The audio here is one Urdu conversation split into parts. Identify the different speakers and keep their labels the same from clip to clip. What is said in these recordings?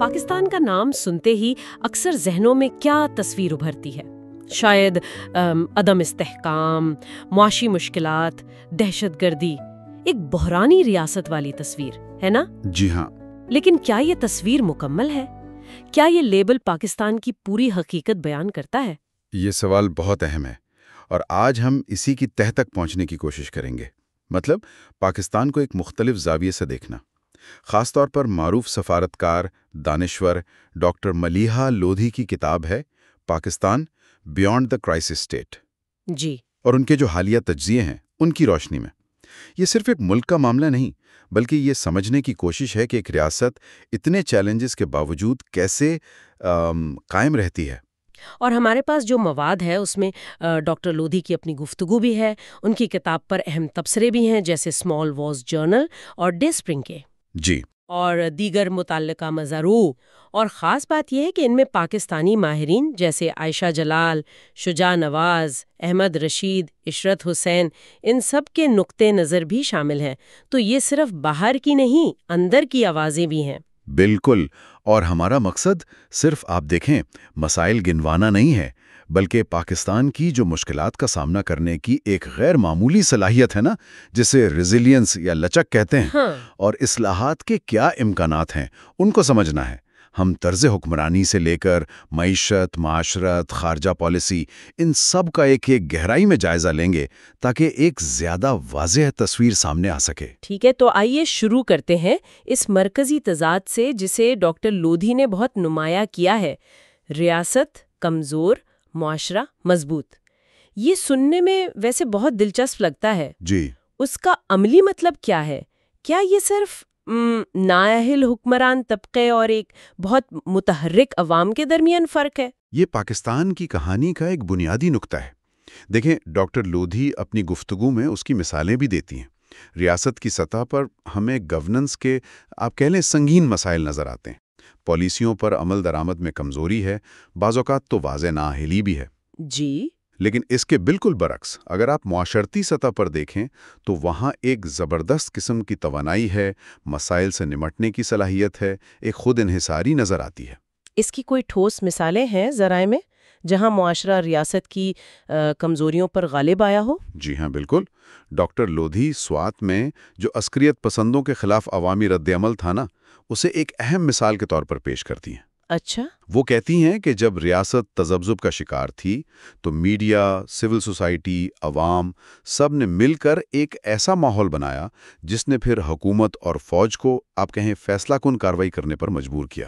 Speaker 1: پاکستان کا نام سنتے ہی اکثر ذہنوں میں کیا تصویر ابھرتی ہے؟ شاید عدم استحکام، معاشی مشکلات، دہشت گردی، ایک بحرانی ریاست والی تصویر ہے نا؟
Speaker 2: جی ہاں۔
Speaker 1: لیکن کیا یہ تصویر مکمل ہے؟ کیا یہ لیبل پاکستان کی پوری حقیقت بیان کرتا ہے؟
Speaker 2: یہ سوال بہت اہم ہے اور آج ہم اسی کی تہہ تک پہنچنے کی کوشش کریں گے۔ مطلب پاکستان کو ایک مختلف زاویے سے دیکھنا، خاص طور پر معروف سفارتکار دانشور ڈاکٹر ملیحہ لودھی کی کتاب ہے Pakistan beyond the crisis state,
Speaker 1: جی،
Speaker 2: اور ان کے جو حالیہ تجزیے ہیں ان کی روشنی میں یہ صرف ایک ملک کا معاملہ نہیں، بلکہ یہ سمجھنے کی کوشش ہے کہ ایک ریاست اتنے چیلنجز کے باوجود کیسے قائم رہتی ہے۔
Speaker 1: اور ہمارے پاس جو مواد ہے اس میں ڈاکٹر لودھی کی اپنی گفتگو بھی ہے، ان کی کتاب پر اہم تبصرے بھی ہیں جیسے اسمال وارز جرنل اور ڈے اسپرنگ کے،
Speaker 2: جی،
Speaker 1: اور دیگر متعلقہ مزارو۔ اور خاص بات یہ ہے کہ ان میں پاکستانی ماہرین جیسے عائشہ جلال، شجاع نواز، احمد رشید، عشرت حسین، ان سب کے نقطے نظر بھی شامل ہیں۔ تو یہ صرف باہر کی نہیں، اندر کی آوازیں بھی ہیں۔
Speaker 2: بالکل، اور ہمارا مقصد صرف آپ دیکھیں مسائل گنوانا نہیں ہے، بلکہ پاکستان کی جو مشکلات کا سامنا کرنے کی ایک غیر معمولی صلاحیت ہے نا، جسے ریزیلینس یا لچک کہتے ہیں، اور اصلاحات کے کیا امکانات ہیں ان کو سمجھنا ہے۔ ہم طرز حکمرانی سے لے کر معیشت، معاشرت، خارجہ پالیسی، ان سب کا ایک گہرائی میں جائزہ لیں گے تاکہ ایک زیادہ واضح تصویر سامنے آ سکے۔
Speaker 1: ٹھیک ہے، تو آئیے شروع کرتے ہیں اس مرکزی تضاد سے جسے ڈاکٹر لودھی نے بہت نمایاں کیا ہے، ریاست کمزور، معاشرہ مضبوط۔ یہ سننے میں ویسے بہت دلچسپ لگتا ہے۔
Speaker 2: جی،
Speaker 1: اس کا عملی مطلب کیا ہے؟ کیا یہ صرف نااہل حکمران طبقے اور ایک بہت متحرک عوام کے درمیان فرق ہے؟
Speaker 2: یہ پاکستان کی کہانی کا ایک بنیادی نقطہ ہے۔ دیکھیں، ڈاکٹر لودھی اپنی گفتگو میں اس کی مثالیں بھی دیتی ہیں۔ ریاست کی سطح پر ہمیں گورننس کے آپ کہہ لیں سنگین مسائل نظر آتے ہیں۔ پالیسیوں پر عمل درآمد میں کمزوری ہے، بعض اوقات تو واضح نااہلی بھی ہے۔
Speaker 1: جی،
Speaker 2: لیکن اس کے بالکل برعکس اگر آپ معاشرتی سطح پر دیکھیں تو وہاں ایک زبردست قسم کی توانائی ہے، مسائل سے نمٹنے کی صلاحیت ہے، ایک خود انحصاری نظر آتی ہے۔
Speaker 1: اس کی کوئی ٹھوس مثالیں ہیں ذرائع میں جہاں معاشرہ ریاست کی کمزوریوں پر غالب آیا ہو؟
Speaker 2: جی ہاں، بالکل۔ ڈاکٹر لودھی سوات میں جو عسکریت پسندوں کے خلاف عوامی رد عمل تھا نا، اسے ایک اہم مثال کے طور پر پیش کرتی ہیں۔
Speaker 1: اچھا،
Speaker 2: وہ کہتی ہیں کہ جب ریاست تذبذب کا شکار تھی تو میڈیا، سول سوسائٹی، عوام سب نے مل کر ایک ایسا ماحول بنایا جس نے پھر حکومت اور فوج کو آپ کہیں فیصلہ کن کارروائی کرنے پر مجبور کیا۔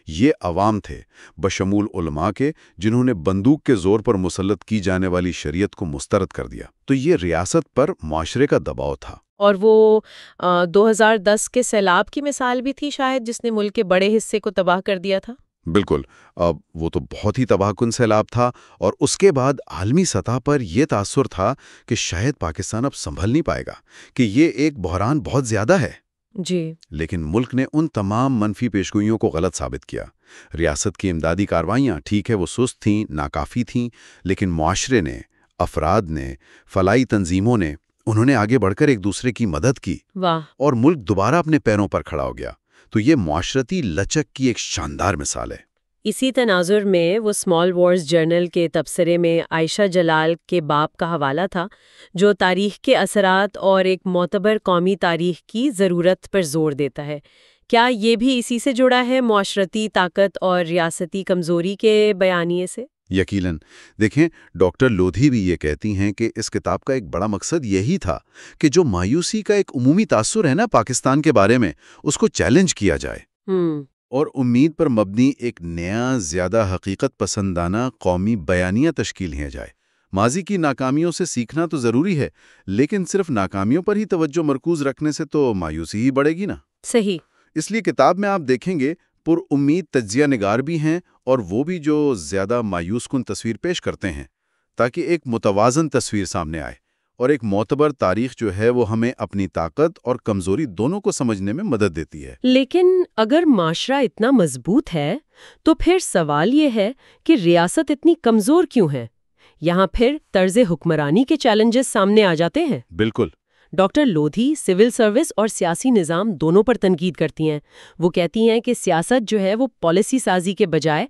Speaker 2: یہ عوام تھے، بشمول علماء کے، جنہوں نے بندوق کے زور پر مسلط کی جانے والی شریعت کو مسترد کر دیا۔ تو یہ ریاست پر معاشرے کا دباؤ تھا۔
Speaker 1: اور وہ 2010 کے سیلاب کی مثال بھی تھی شاید، جس نے ملک کے بڑے حصے کو تباہ کر دیا تھا۔
Speaker 2: بالکل، وہ تو بہت ہی تباہ کن سیلاب تھا، اور اس کے بعد عالمی سطح پر یہ تاثر تھا کہ شاید پاکستان اب سنبھل نہیں پائے گا، کہ یہ ایک بحران بہت زیادہ ہے۔
Speaker 1: جی،
Speaker 2: لیکن ملک نے ان تمام منفی پیشگوئیوں کو غلط ثابت کیا۔ ریاست کی امدادی کارروائیاں ٹھیک ہے وہ سست تھیں، ناکافی تھیں، لیکن معاشرے نے، افراد نے، فلاحی تنظیموں نے، انہوں نے آگے بڑھ کر ایک دوسرے کی مدد کی،
Speaker 1: واہ،
Speaker 2: اور ملک دوبارہ اپنے پیروں پر کھڑا ہو گیا۔ تو یہ معاشرتی لچک کی ایک شاندار مثال ہے۔
Speaker 1: اسی تناظر میں وہ اسمال وارز جرنل کے تبصرے میں عائشہ جلال کے باپ کا حوالہ تھا، جو تاریخ کے اثرات اور ایک معتبر قومی تاریخ کی ضرورت پر زور دیتا ہے۔ کیا یہ بھی اسی سے جڑا ہے، معاشرتی طاقت اور ریاستی کمزوری کے بیانیے سے؟
Speaker 2: یقیناً۔ دیکھیں، ڈاکٹر لودھی بھی یہ کہتی ہیں کہ اس کتاب کا ایک بڑا مقصد یہی تھا کہ جو مایوسی کا ایک عمومی تاثر ہے نا پاکستان کے بارے میں، اس کو چیلنج کیا جائے اور امید پر مبنی ایک نیا، زیادہ حقیقت پسندانہ قومی بیانیہ تشکیل کیا جائے۔ ماضی کی ناکامیوں سے سیکھنا تو ضروری ہے، لیکن صرف ناکامیوں پر ہی توجہ مرکوز رکھنے سے تو مایوسی ہی بڑھے گی نا۔
Speaker 1: صحیح۔
Speaker 2: اس لیے کتاب میں آپ دیکھیں گے پر امید تجزیہ نگار بھی ہیں، اور وہ بھی جو زیادہ مایوس کن تصویر پیش کرتے ہیں، تاکہ ایک متوازن تصویر سامنے آئے، اور ایک معتبر تاریخ جو ہے وہ ہمیں اپنی طاقت اور کمزوری دونوں کو سمجھنے میں مدد دیتی ہے۔
Speaker 1: لیکن اگر معاشرہ اتنا مضبوط ہے تو پھر سوال یہ ہے کہ ریاست اتنی کمزور کیوں ہے؟ یہاں پھر طرز حکمرانی کے چیلنجز سامنے آ جاتے ہیں۔
Speaker 2: بالکل۔
Speaker 1: ڈاکٹر لودھی سول سروس اور سیاسی نظام دونوں پر تنقید کرتی ہیں۔ وہ کہتی ہیں کہ سیاست جو ہے وہ پالیسی سازی کے بجائے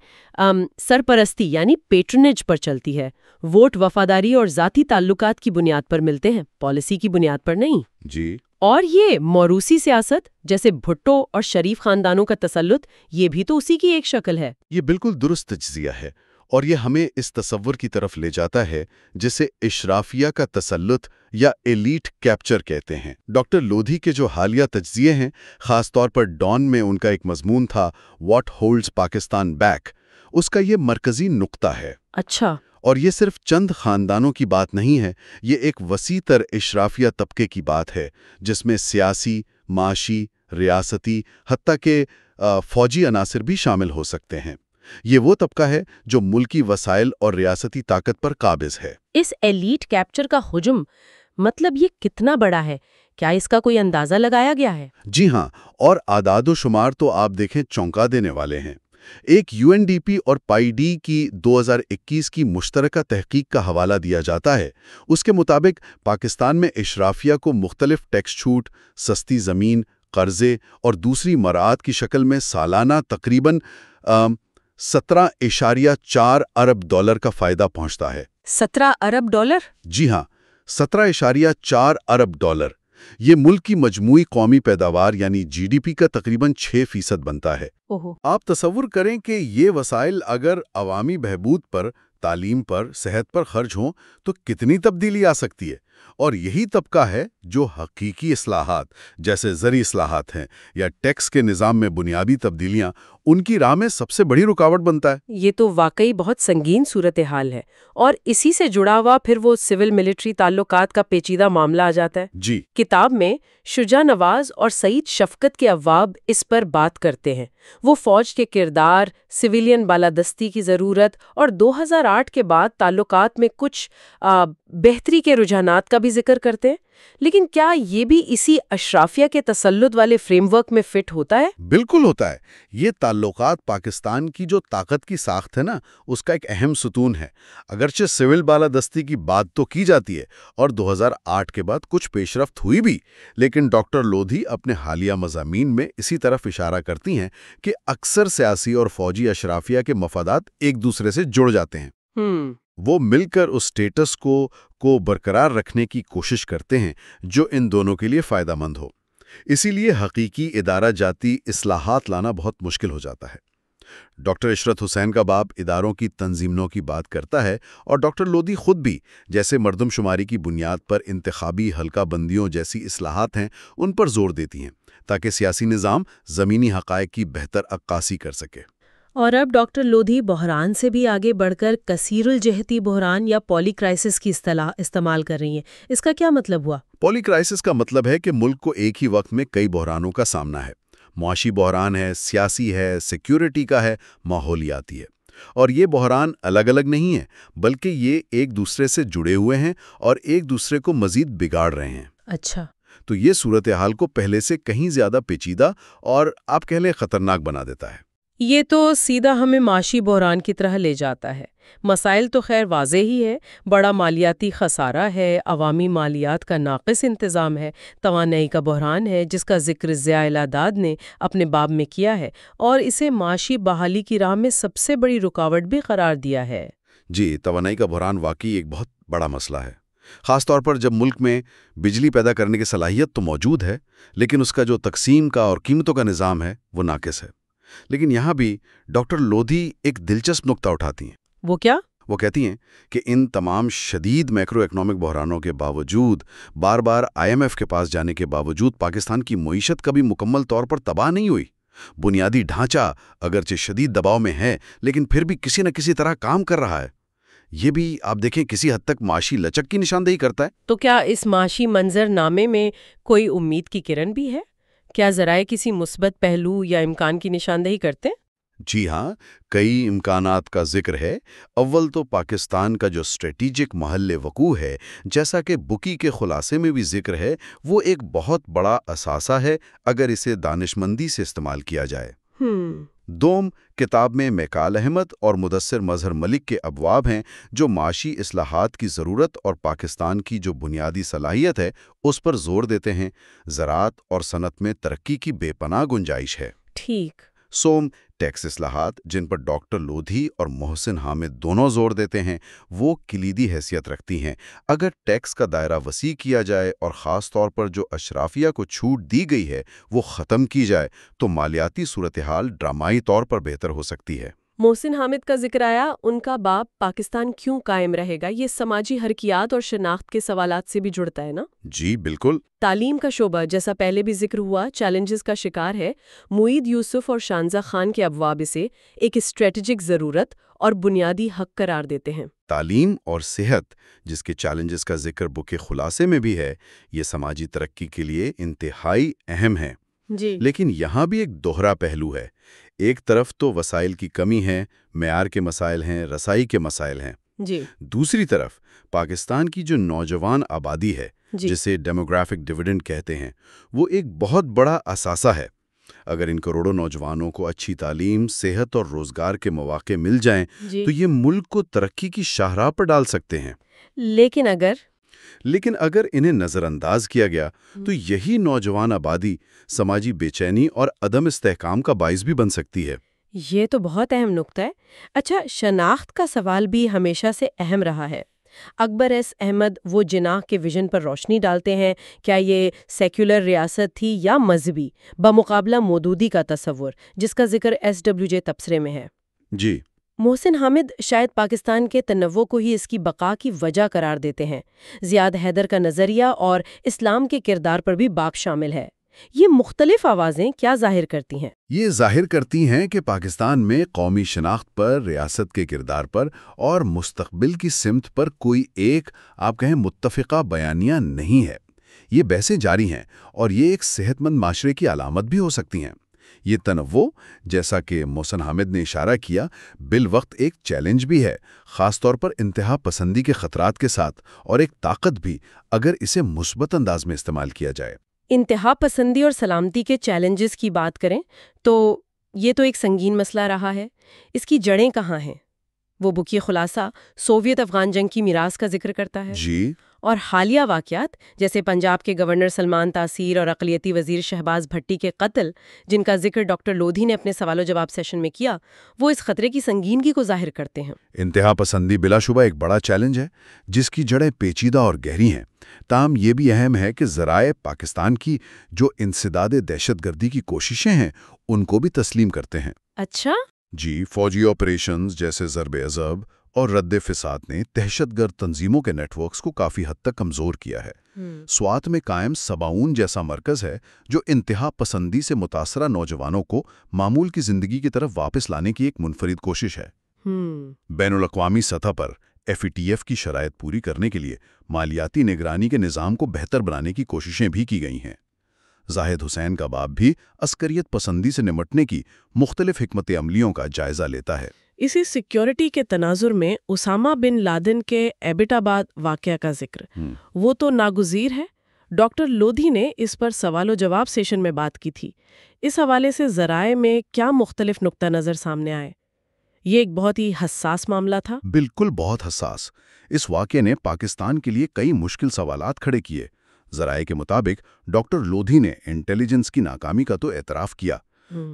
Speaker 1: سرپرستی یعنی پیٹرنیج پر چلتی ہے۔ ووٹ وفاداری اور ذاتی تعلقات کی بنیاد پر ملتے ہیں، پالیسی کی بنیاد پر نہیں۔
Speaker 2: جی،
Speaker 1: اور یہ موروثی سیاست جیسے بھٹو اور شریف خاندانوں کا تسلط، یہ بھی تو اسی کی ایک شکل ہے۔
Speaker 3: یہ بالکل درست تجزیہ ہے، اور یہ ہمیں اس تصور کی طرف لے جاتا ہے جسے اشرافیہ کا تسلط یا ایلیٹ کیپچر کہتے ہیں۔ ڈاکٹر لودھی کے جو حالیہ تجزیے ہیں، خاص طور پر ڈان میں ان کا ایک مضمون تھا واٹ ہولڈز پاکستان بیک، اس کا یہ مرکزی نقطہ ہے۔
Speaker 1: اچھا۔
Speaker 3: اور یہ صرف چند خاندانوں کی بات نہیں ہے، یہ ایک وسیع تر اشرافیہ طبقے کی بات ہے جس میں سیاسی، معاشی، ریاستی، حتیٰ کہ فوجی عناصر بھی شامل ہو سکتے ہیں۔ یہ وہ طبقہ ہے جو ملکی وسائل اور ریاستی طاقت پر قابض ہے۔
Speaker 1: اس ایلیٹ کیپچر کا حجم مطلب یہ کتنا بڑا ہے؟ کیا اس کا کوئی اندازہ لگایا گیا ہے؟
Speaker 3: جی ہاں، اور اعداد و شمار تو آپ دیکھیں چونکا دینے والے ہیں۔ ایک UNDP اور پائی ڈی کی 2021 کی مشترکہ تحقیق کا حوالہ دیا جاتا ہے۔ اس کے مطابق پاکستان میں اشرافیہ کو مختلف ٹیکس چھوٹ، سستی زمین، قرضے اور دوسری مراعات کی شکل میں سالانہ تقریباً 17.4 ارب ڈالر کا فائدہ پہنچتا ہے۔
Speaker 1: 17 ارب ڈالر؟
Speaker 3: جی ہاں، 17.4 ارب ڈالر۔ یہ ملک کی مجموعی قومی پیداوار یعنی GDP کا تقریباً 6% بنتا ہے۔ آپ تصور کریں کہ یہ وسائل اگر عوامی بہبود پر، تعلیم پر، صحت پر خرچ ہوں تو کتنی تبدیلی آ سکتی ہے۔ اور یہی طبقہ ہے جو حقیقی اصلاحات جیسے زرعی اصلاحات ہیں یا ٹیکس کے نظام میں بنیادی تبدیلیاں ان کی راہ میں سب سے بڑی رکاوٹ بنتا ہے۔
Speaker 1: یہ تو واقعی بہت سنگین صورتحال ہے، اور اسی سے جڑا ہوا پھر وہ سول ملٹری تعلقات کا پیچیدہ معاملہ آ جاتا ہے۔
Speaker 3: جی،
Speaker 1: کتاب میں شجاع نواز اور سعید شفقت کے ابواب اس پر بات کرتے ہیں۔ وہ فوج کے کردار، سویلین بالادستی کی ضرورت اور 2008 کے بعد تعلقات میں کچھ بہتری کے رجحانات کا بھی ذکر کرتے ہیں۔ لیکن کیا یہ بھی اسی اشرافیہ کے تسلط والے فریم ورک میں فٹ ہوتا ہے؟
Speaker 3: بالکل ہوتا ہے۔ یہ تعلقات پاکستان کی جو طاقت کی ساخت ہے نا، اس کا ایک اہم ستون ہے۔ اگرچہ سول بالادستی کی بات تو کی جاتی ہے اور 2008 کے بعد کچھ پیش رفت ہوئی بھی، لیکن ڈاکٹر لودھی اپنے حالیہ مضامین میں اسی طرف اشارہ کرتی ہیں کہ اکثر سیاسی اور فوجی اشرافیہ کے مفادات ایک دوسرے سے جڑ جاتے ہیں۔ وہ مل کر اس سٹیٹس کو برقرار رکھنے کی کوشش کرتے ہیں جو ان دونوں کے لیے فائدہ مند ہو۔ اسی لیے حقیقی ادارہ جاتی اصلاحات لانا بہت مشکل ہو جاتا ہے۔ ڈاکٹر عشرت حسین کا باب اداروں کی تنظیموں کی بات کرتا ہے، اور ڈاکٹر لودھی خود بھی، جیسے مردم شماری کی بنیاد پر انتخابی حلقہ بندیوں جیسی اصلاحات ہیں، ان پر زور دیتی ہیں تاکہ سیاسی نظام زمینی حقائق کی بہتر عکاسی کر سکے۔
Speaker 1: اور اب ڈاکٹر لودھی بحران سے بھی آگے بڑھ کر کثیر الجہتی بحران یا پولی کرائسس کی اصطلاح استعمال کر رہی ہیں۔ اس کا کیا مطلب ہوا؟
Speaker 3: پولی کرائسس کا مطلب ہے کہ ملک کو ایک ہی وقت میں کئی بحرانوں کا سامنا ہے۔ معاشی بحران ہے، سیاسی ہے، سیکیورٹی کا ہے، ماحولیاتی ہے۔ اور یہ بحران الگ الگ نہیں ہیں، بلکہ یہ ایک دوسرے سے جڑے ہوئے ہیں اور ایک دوسرے کو مزید بگاڑ رہے ہیں۔
Speaker 1: اچھا۔
Speaker 3: تو یہ صورتحال کو پہلے سے کہیں زیادہ پیچیدہ اور آپ کہہ لیں خطرناک بنا دیتا ہے۔
Speaker 1: یہ تو سیدھا ہمیں معاشی بحران کی طرح لے جاتا ہے۔ مسائل تو خیر واضح ہی ہے، بڑا مالیاتی خسارہ ہے، عوامی مالیات کا ناقص انتظام ہے، توانائی کا بحران ہے جس کا ذکر ضیاء العداد نے اپنے باب میں کیا ہے، اور اسے معاشی بحالی کی راہ میں سب سے بڑی رکاوٹ بھی قرار دیا ہے۔
Speaker 3: جی، توانائی کا بحران واقعی ایک بہت بڑا مسئلہ ہے، خاص طور پر جب ملک میں بجلی پیدا کرنے کی صلاحیت تو موجود ہے، لیکن اس کا جو تقسیم کا اور قیمتوں کا نظام ہے وہ ناقص ہے۔ لیکن یہاں بھی ڈاکٹر لودھی ایک دلچسپ نقطہ اٹھاتی ہیں۔
Speaker 1: وہ کیا؟
Speaker 3: وہ کہتی ہیں کہ ان تمام شدید میکرو اکنامک بحرانوں کے باوجود، بار بار IMF کے پاس جانے کے باوجود، پاکستان کی معیشت کبھی مکمل طور پر تباہ نہیں ہوئی۔ بنیادی ڈھانچہ اگرچہ شدید دباؤ میں ہے، لیکن پھر بھی کسی نہ کسی طرح کام کر رہا ہے۔ یہ بھی آپ دیکھیں کسی حد تک معاشی لچک کی نشاندہی کرتا ہے۔
Speaker 1: تو کیا اس معاشی منظر نامے میں کوئی امید کی کرن بھی ہے؟ کیا ذرائع کسی مثبت پہلو یا امکان کی نشاندہی کرتے ہیں؟
Speaker 3: جی ہاں، کئی امکانات کا ذکر ہے۔ اول تو پاکستان کا جو اسٹریٹجک محل وقوع ہے، جیسا کہ بکی کے خلاصے میں بھی ذکر ہے، وہ ایک بہت بڑا اثاثہ ہے اگر اسے دانشمندی سے استعمال کیا جائے۔ دوم کتاب میں میکال احمد اور مدثر مظہر ملک کے ابواب ہیں جو معاشی اصلاحات کی ضرورت اور پاکستان کی جو بنیادی صلاحیت ہے اس پر زور دیتے ہیں۔ زراعت اور صنعت میں ترقی کی بے پناہ گنجائش ہے۔
Speaker 1: ٹھیک۔
Speaker 3: سوم ٹیکس اصلاحات جن پر ڈاکٹر لودھی اور محسن حامد دونوں زور دیتے ہیں وہ کلیدی حیثیت رکھتی ہیں۔ اگر ٹیکس کا دائرہ وسیع کیا جائے اور خاص طور پر جو اشرافیہ کو چھوٹ دی گئی ہے وہ ختم کی جائے تو مالیاتی صورتحال ڈرامائی طور پر بہتر ہو سکتی ہے۔
Speaker 1: محسن حامد کا ذکر آیا، ان کا باپ پاکستان کیوں قائم رہے گا، یہ سماجی حرکیات اور شناخت کے سوالات سے بھی جڑتا ہے نا؟
Speaker 3: جی بالکل۔
Speaker 1: تعلیم کا شعبہ جیسا پہلے بھی ذکر ہوا چیلنجز کا شکار ہے۔ معید یوسف اور شانزہ خان کے ابواب اسے ایک اسٹریٹجک ضرورت اور بنیادی حق قرار دیتے ہیں۔
Speaker 3: تعلیم اور صحت جس کے چیلنجز کا ذکر بک خلاصے میں بھی ہے، یہ سماجی ترقی کے لیے انتہائی اہم ہے۔
Speaker 1: جی۔
Speaker 3: لیکن یہاں بھی ایک دوہرا پہلو ہے۔ ایک طرف تو وسائل کی کمی ہے، معیار کے مسائل ہیں، رسائی کے مسائل ہیں۔
Speaker 1: جی۔
Speaker 3: دوسری طرف پاکستان کی جو نوجوان آبادی ہے
Speaker 1: جی۔
Speaker 3: جسے ڈیموگرافک ڈیویڈنڈ کہتے ہیں وہ ایک بہت بڑا اثاثہ ہے۔ اگر ان کروڑوں نوجوانوں کو اچھی تعلیم، صحت اور روزگار کے مواقع مل جائیں
Speaker 1: جی۔
Speaker 3: تو یہ ملک کو ترقی کی شاہراہ پر ڈال سکتے ہیں۔
Speaker 1: لیکن
Speaker 3: اگر انہیں نظر انداز کیا گیا تو یہی نوجوان آبادی سماجی بے چینی اور عدم استحکام کا باعث بھی بن سکتی ہے۔
Speaker 1: یہ تو بہت اہم نقطہ ہے۔ اچھا، شناخت کا سوال بھی ہمیشہ سے اہم رہا ہے۔ اکبر ایس احمد وہ جناح کے ویژن پر روشنی ڈالتے ہیں، کیا یہ سیکولر ریاست تھی یا مذہبی، بمقابلہ مودودی کا تصور جس کا ذکر SWJ تبصرے میں ہے؟
Speaker 3: جی۔
Speaker 1: محسن حامد شاید پاکستان کے تنوع کو ہی اس کی بقا کی وجہ قرار دیتے ہیں۔ زیاد حیدر کا نظریہ اور اسلام کے کردار پر بھی باب شامل ہے۔ یہ مختلف آوازیں کیا ظاہر کرتی ہیں؟
Speaker 3: یہ ظاہر کرتی ہیں کہ پاکستان میں قومی شناخت پر، ریاست کے کردار پر اور مستقبل کی سمت پر کوئی ایک آپ کہیں متفقہ بیانیہ نہیں ہے۔ یہ بحثیں جاری ہیں اور یہ ایک صحت مند معاشرے کی علامت بھی ہو سکتی ہیں۔ یہ تنوع جیسا کہ محسن حامد نے اشارہ کیا بالوقت ایک چیلنج بھی ہے، خاص طور پر انتہا پسندی کے خطرات کے ساتھ، اور ایک طاقت بھی اگر اسے مثبت انداز میں استعمال کیا جائے۔
Speaker 1: انتہا پسندی اور سلامتی کے چیلنجز کی بات کریں تو یہ تو ایک سنگین مسئلہ رہا ہے۔ اس کی جڑیں کہاں ہیں؟ وہ بکی خلاصہ سوویت افغان جنگ کی میراث کا ذکر کرتا ہے۔
Speaker 3: جی۔
Speaker 1: اور حالیہ واقعات جیسے پنجاب کے گورنر سلمان تاثیر اور اقلیتی وزیر شہباز بھٹی کے قتل، جن کا ذکر ڈاکٹر لودھی نے اپنے سوال و جواب سیشن میں کیا، وہ اس خطرے کی سنگینی کو ظاہر کرتے ہیں۔
Speaker 3: انتہا پسندی بلا شبہ ایک بڑا چیلنج ہے جس کی جڑیں پیچیدہ اور گہری ہیں۔ تاہم یہ بھی اہم ہے کہ ذرائع پاکستان کی جو انسداد دہشت گردی کی کوششیں ہیں ان کو بھی تسلیم کرتے ہیں۔
Speaker 1: اچھا؟
Speaker 3: جی، فوجی آپریشنز جیسے ضرب عضب اور رد فساد نے دہشت گرد تنظیموں کے نیٹ ورکس کو کافی حد تک کمزور کیا ہے۔ سوات میں قائم سباؤن جیسا مرکز ہے جو انتہا پسندی سے متاثرہ نوجوانوں کو معمول کی زندگی کی طرف واپس لانے کی ایک منفرد کوشش ہے۔ بین الاقوامی سطح پر FATF کی شرائط پوری کرنے کے لیے مالیاتی نگرانی کے نظام کو بہتر بنانے کی کوششیں بھی کی گئی ہیں۔ زاہد حسین کا باب بھی عسکریت پسندی سے نمٹنے کی مختلف حکمت عملیوں کا جائزہ لیتا ہے۔
Speaker 4: اسی سیکیورٹی کے تناظر میں اسامہ بن لادن کے ایبٹ آباد واقعہ کا ذکر وہ تو ناگزیر ہے۔ ڈاکٹر لودھی نے اس پر سوال و جواب سیشن میں بات کی تھی۔ اس حوالے سے ذرائع میں کیا مختلف نقطہ نظر سامنے آئے؟ یہ ایک بہت ہی حساس معاملہ تھا۔
Speaker 3: بالکل بہت حساس۔ اس واقعے نے پاکستان کے لیے کئی مشکل سوالات کھڑے کیے۔ ذرائع کے مطابق ڈاکٹر لودھی نے انٹیلیجنس کی ناکامی کا تو اعتراف کیا۔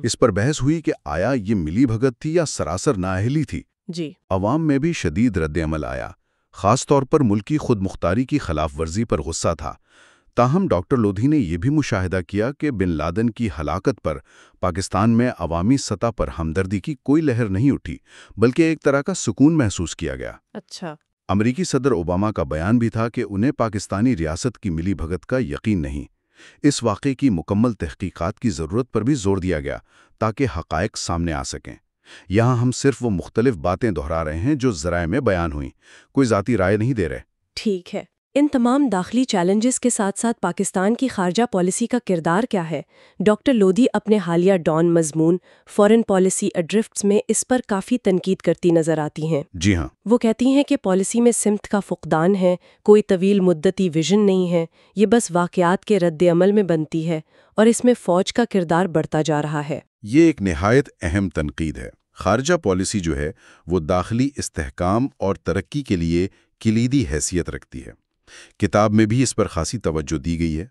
Speaker 3: اس پر بحث ہوئی کہ آیا یہ ملی بھگت تھی یا سراسر نااہلی تھی۔
Speaker 4: جی۔
Speaker 3: عوام میں بھی شدید رد عمل آیا، خاص طور پر ملکی خود مختاری کی خلاف ورزی پر غصہ تھا۔ تاہم ڈاکٹر لودھی نے یہ بھی مشاہدہ کیا کہ بن لادن کی ہلاکت پر پاکستان میں عوامی سطح پر ہمدردی کی کوئی لہر نہیں اٹھی، بلکہ ایک طرح کا سکون محسوس کیا گیا۔
Speaker 4: اچھا۔
Speaker 3: امریکی صدر اوباما کا بیان بھی تھا کہ انہیں پاکستانی ریاست کی ملی بھگت کا یقین نہیں۔ اس واقعے کی مکمل تحقیقات کی ضرورت پر بھی زور دیا گیا تاکہ حقائق سامنے آ سکیں۔ یہاں ہم صرف وہ مختلف باتیں دہرا رہے ہیں جو ذرائع میں بیان ہوئیں، کوئی ذاتی رائے نہیں دے رہے۔
Speaker 1: ٹھیک ہے۔
Speaker 5: ان تمام داخلی چیلنجز کے ساتھ ساتھ پاکستان کی خارجہ پالیسی کا کردار کیا ہے؟ ڈاکٹر لودھی اپنے حالیہ ڈان مضمون فورن پالیسی ایڈرفٹس میں اس پر کافی تنقید کرتی نظر آتی ہیں۔
Speaker 3: جی ہاں،
Speaker 5: وہ کہتی ہیں کہ پالیسی میں سمت کا فقدان ہے، کوئی طویل مدتی ویژن نہیں ہے، یہ بس واقعات کے رد عمل میں بنتی ہے اور اس میں فوج کا کردار بڑھتا جا رہا ہے۔
Speaker 3: یہ ایک نہایت اہم تنقید ہے۔ خارجہ پالیسی جو ہے وہ داخلی استحکام اور ترقی کے لیے کلیدی حیثیت رکھتی ہے۔ کتاب میں بھی اس پر خاصی توجہ دی گئی ہے۔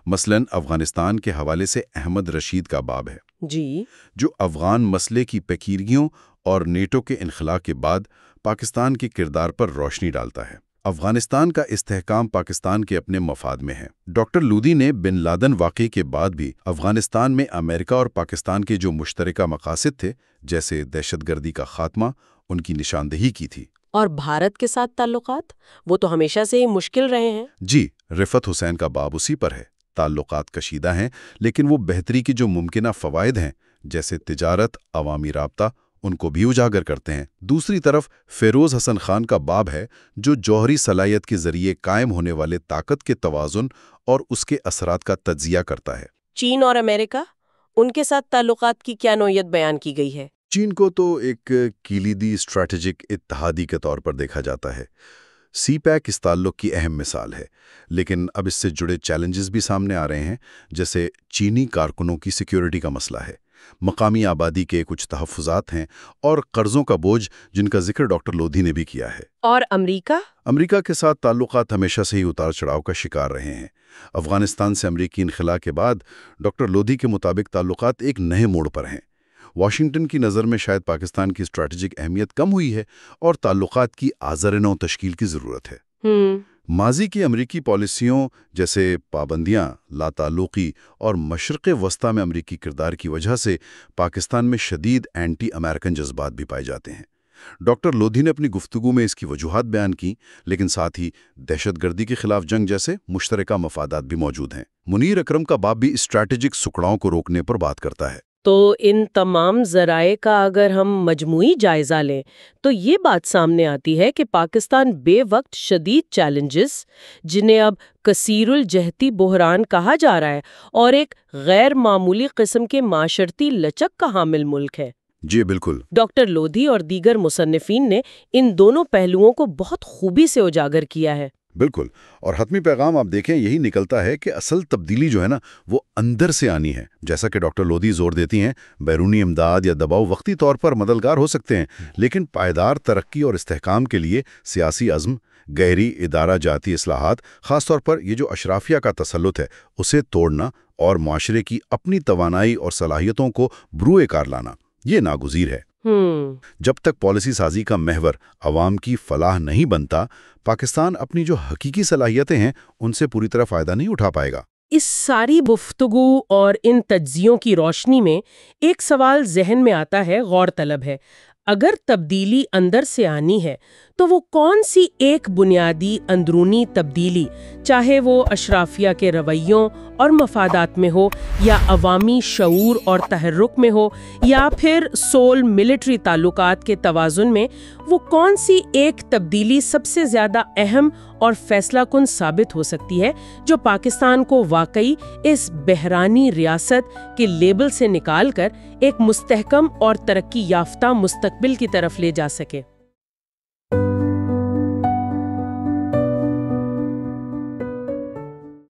Speaker 3: مثلاً افغانستان کے حوالے سے احمد رشید کا باب ہے
Speaker 1: جی،
Speaker 3: جو افغان مسئلے کی پیچیدگیوں اور نیٹو کے انخلاء کے بعد پاکستان کے کردار پر روشنی ڈالتا ہے۔ افغانستان کا استحکام پاکستان کے اپنے مفاد میں ہے۔ ڈاکٹر لودھی نے بن لادن واقعے کے بعد بھی افغانستان میں امریکہ اور پاکستان کے جو مشترکہ مقاصد تھے، جیسے دہشت گردی کا خاتمہ، ان کی نشاندہی کی تھی۔
Speaker 1: اور بھارت کے ساتھ تعلقات وہ تو ہمیشہ سے ہی مشکل رہے ہیں۔
Speaker 3: جی، رفعت حسین کا باب اسی پر ہے۔ تعلقات کشیدہ ہیں، لیکن وہ بہتری کی جو ممکنہ فوائد ہیں، جیسے تجارت، عوامی رابطہ، ان کو بھی اجاگر کرتے ہیں۔ دوسری طرف فیروز حسن خان کا باب ہے جو جوہری صلاحیت کے ذریعے قائم ہونے والے طاقت کے توازن اور اس کے اثرات کا تجزیہ کرتا ہے۔
Speaker 1: چین اور امریکہ، ان کے ساتھ تعلقات کی کیا نوعیت بیان کی گئی ہے؟
Speaker 3: چین کو تو ایک کلیدی اسٹریٹجک اتحادی کے طور پر دیکھا جاتا ہے۔ سی پیک اس تعلق کی اہم مثال ہے، لیکن اب اس سے جڑے چیلنجز بھی سامنے آ رہے ہیں، جیسے چینی کارکنوں کی سیکیورٹی کا مسئلہ ہے، مقامی آبادی کے کچھ تحفظات ہیں اور قرضوں کا بوجھ جن کا ذکر ڈاکٹر لودھی نے بھی کیا ہے۔
Speaker 1: اور امریکہ؟
Speaker 3: امریکہ کے ساتھ تعلقات ہمیشہ سے ہی اتار چڑھاؤ کا شکار رہے ہیں۔ افغانستان سے امریکی انخلاء کے بعد ڈاکٹر لودھی کے مطابق تعلقات ایک نئے موڑ پر ہیں۔ واشنگٹن کی نظر میں شاید پاکستان کی اسٹریٹجک اہمیت کم ہوئی ہے اور تعلقات کی آزر نو تشکیل کی ضرورت ہے۔ ماضی کی امریکی پالیسیوں جیسے پابندیاں، لا تعلقی اور مشرق وسطیٰ میں امریکی کردار کی وجہ سے پاکستان میں شدید اینٹی امریکن جذبات بھی پائے جاتے ہیں۔ ڈاکٹر لودھی نے اپنی گفتگو میں اس کی وجوہات بیان کی، لیکن ساتھ ہی دہشت گردی کے خلاف جنگ جیسے مشترکہ مفادات بھی موجود ہیں۔ منیر اکرم کا باب بھی اسٹریٹجک سکڑاؤں کو روکنے پر بات کرتا ہے۔
Speaker 1: تو ان تمام ذرائع کا اگر ہم مجموعی جائزہ لیں تو یہ بات سامنے آتی ہے کہ پاکستان بے وقت شدید چیلنجز، جنہیں اب کثیر الجہتی بحران کہا جا رہا ہے، اور ایک غیر معمولی قسم کے معاشرتی لچک کا حامل ملک ہے۔
Speaker 3: جی بالکل۔
Speaker 1: ڈاکٹر لودھی اور دیگر مصنفین نے ان دونوں پہلوؤں کو بہت خوبی سے اجاگر کیا ہے۔
Speaker 3: بالکل، اور حتمی پیغام آپ دیکھیں یہی نکلتا ہے کہ اصل تبدیلی جو ہے نا وہ اندر سے آنی ہے۔ جیسا کہ ڈاکٹر لودھی زور دیتی ہیں، بیرونی امداد یا دباؤ وقتی طور پر مددگار ہو سکتے ہیں، لیکن پائیدار ترقی اور استحکام کے لیے سیاسی عزم، گہری ادارہ جاتی اصلاحات، خاص طور پر یہ جو اشرافیہ کا تسلط ہے اسے توڑنا اور معاشرے کی اپنی توانائی اور صلاحیتوں کو بروئے کار لانا، یہ ناگزیر ہے۔ جب تک پالیسی سازی کا محور عوام کی فلاح نہیں بنتا، پاکستان اپنی جو حقیقی صلاحیتیں ہیں ان سے پوری طرح فائدہ نہیں اٹھا پائے گا۔
Speaker 1: اس ساری گفتگو اور ان تجزیوں کی روشنی میں ایک سوال ذہن میں آتا ہے، غور طلب ہے۔ اگر تبدیلی اندر سے آنی ہے تو وہ کون سی ایک بنیادی اندرونی تبدیلی، چاہے وہ اشرافیہ کے رویوں اور مفادات میں ہو، یا عوامی شعور اور تحرک میں ہو، یا پھر سول ملٹری تعلقات کے توازن میں، وہ کون سی ایک تبدیلی سب سے زیادہ اہم اور فیصلہ کن ثابت ہو سکتی ہے جو پاکستان کو واقعی اس بحرانی ریاست کے لیبل سے نکال کر ایک مستحکم اور ترقی یافتہ مستقبل کی طرف لے جا سکے؟